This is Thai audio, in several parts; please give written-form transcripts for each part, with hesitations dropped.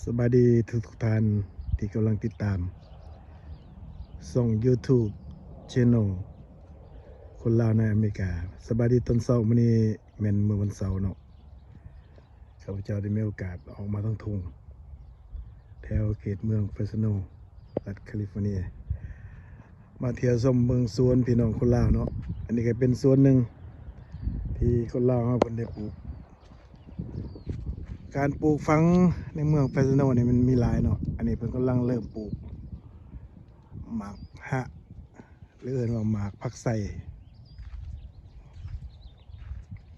สบายดีทุกท่านที่กำลังติดตามส่อง YouTube Channel คนลาวในอเมริกาสบายดีตอนเช้ามื้อนี้แม่นมื้อวันเสาร์เนาะข้าพเจ้าได้มีโอกาสออกมาทั้งทุ่งแถวเขตเมืองเฟรสโนรัฐแคลิฟอร์เนียมาเที่ยวชมเมืองสวนพี่น้องคนลาวเนาะอันนี้ก็เป็นสวนหนึ่งที่คนลาวเฮาเพิ่นได้ปลูกการปลูกฝังในเมืองเฟรสโนเนี่ยมันมีหลายเนาะอันนี้เพิ่นกำลังเริ่มปลูกหมากฮะหรือเอิ้นว่าหมากผักไส่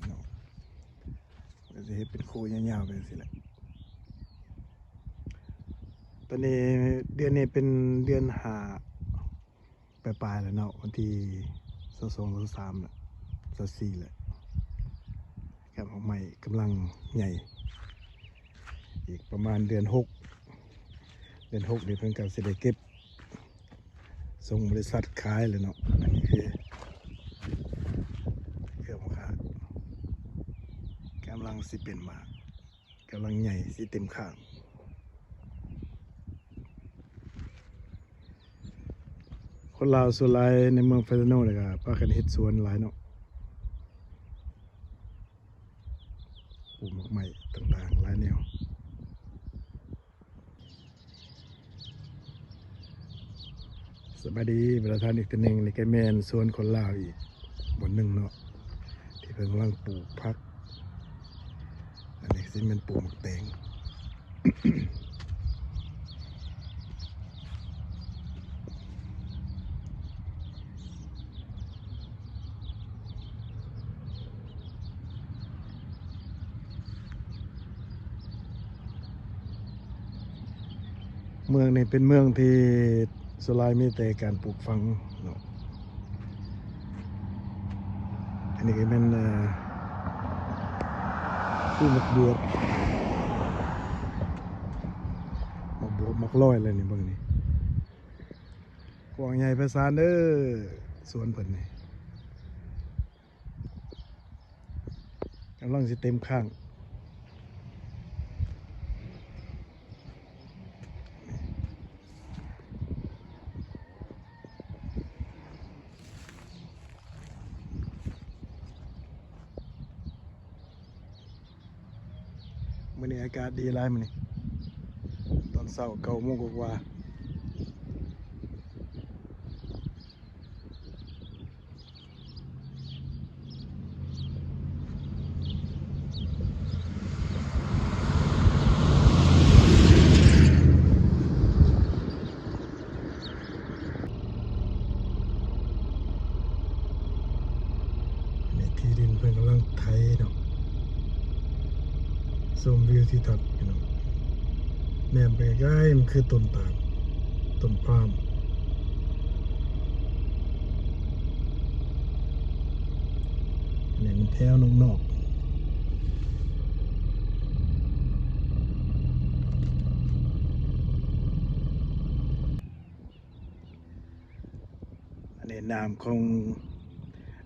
เนาะก็จะเฮ็ดเป็นคู่ยาวๆไปสิแหละตอนนี้เดือนนี้เป็นเดือน5ปลายๆแล้วเนาะวันที่22 23แล้ว24แล้วครับของใหม่กำลังใหญ่อีกประมาณเดือน6เดือน6เดี๋ยวเพิ่นก็สิได้เก็บส่งบริษัทขายเลยเนาะอันนี้คือเครื่องขายกำลังสิเป็นมากกำลังใหญ่สิเต็มข้างคนลาวส่วนหลายในเมืองเฟรโนเลยก็พากันเฮ็ดสวนหลายเนาะปลูกหมากไม้ต่างๆหลายแนวสบายดีประธานอีกตัวหนึ่งในแกแมนสวนคนลาวอีกบนหนึ่งเนาะที่เพิ่งกำลังปลูกพักอันนี้สิมันปลูกหมากแตง เมืองนี้เป็นเมืองที่สลายมีแต่การปลูกฝังเนาะอันนี้ก็เป็นผู้หมักบวบหมักร้อยอะไรนี่เบิ่งนี่กว้างใหญ่ไพศาลเด้อสวนเพิ่นนี่กำลังสิเต็มข้างมื้อนี้อากาศดีหลายมื้อนี้ตอนเช้า9 โมงกว่านี่ที่ดินเพิ่นกำลังไถเนาะชมวิวทิวทัศน์พี่น้องแนมไปใกล้มันคือต้นตาลต้นปาล์มอันนี้มันแถวนอกอันนี้น้ำของ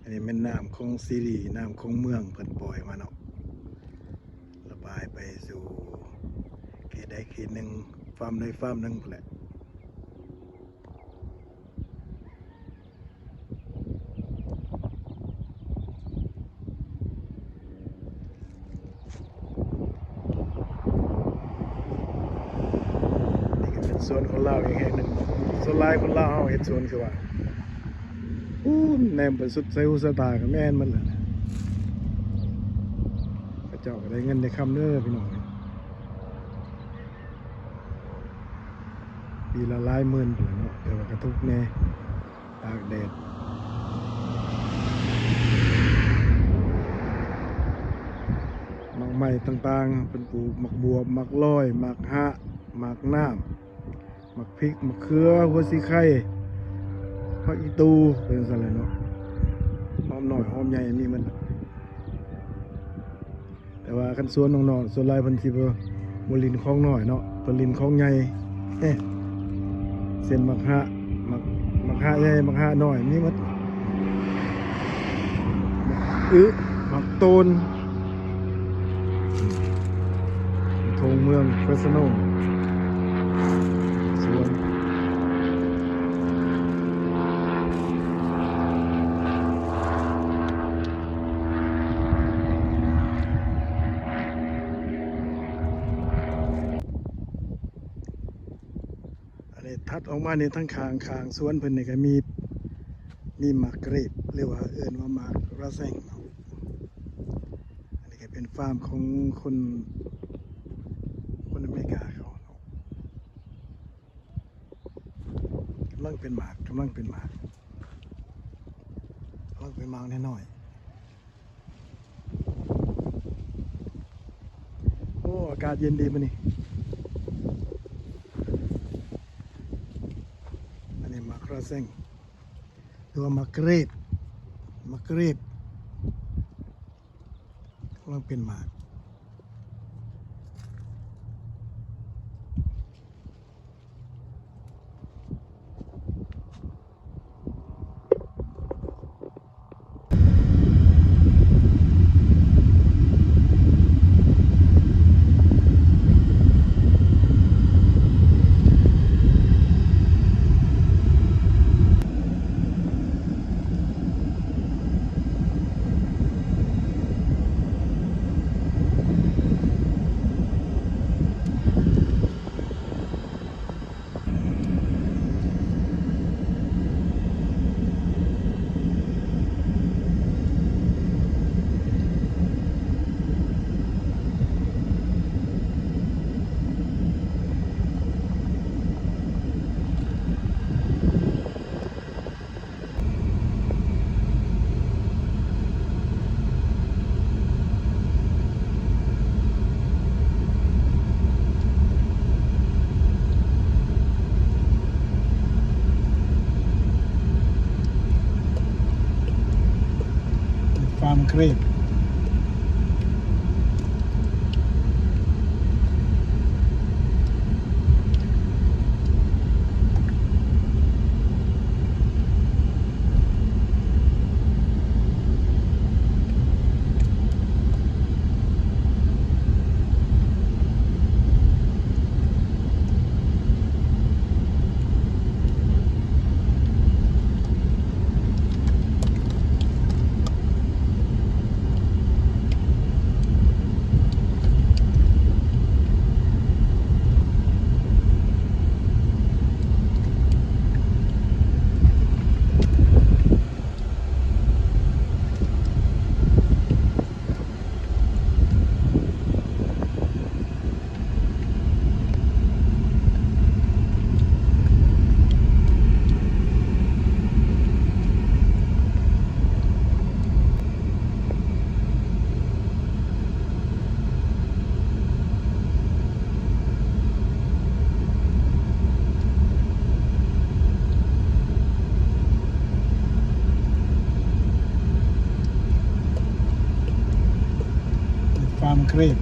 อันนี้เป็นน้ำของซีรีส์น้ำของเมืองเพิ่นปล่อยมาเนาะระบายไปสู่เขตใดเขตหนึ่งฟาร์มใดฟาร์มหนึ่งแหละนี่ก็เป็นสวนของเราอีกแห่งหนึ่งส่วนหลายคนลาวเฮาเฮ็ดสวนคือว่าแนมไปสุดใส่หูสตากับแม่นมันแหละพระเจ้าก็ได้เงินได้คำเด้อพี่น้องปีละหลายหมื่นพุ่นล่ะเนาะแต่ว่ากระทุกแน่ตากแดดหมากไม้ต่างๆเป็นปลูกหมากบวบหมากลอยหมากฮะหมากน้ำหมากพริกหมากเขือหัวสีไข่ผักอีตูเป็นสันเลยเนาะหอมหน่อยหอมใหญ่มีมันแต่ว่าคันสวนน้องๆส่วนหลายเพิ่นสิบ่ลินของน้อยเนาะเพิ่นลินของใหญ่เส้นหมากฮะหมากฮะใหญ่หมากฮะน้อยมีหมดหมากโตนทงเมืองเฟรสโน ถัดออกมาในทั้งคางสวนเพิ่นนี่ก็มีหมากเกรดเรียกว่าเอิ้นว่าหมากระแซงเนาะอันนี้ก็เป็นฟาร์มของคนอเมริกาเขาเนาะกำลังเป็นหมากน้อยๆโอ้อากาศเย็นดีมื้อนี้อันนี้หมากระแซงหรือว่าหมากเกรดกำลังเป็นหมากฟาร์มเกรดฟาร์มเกรด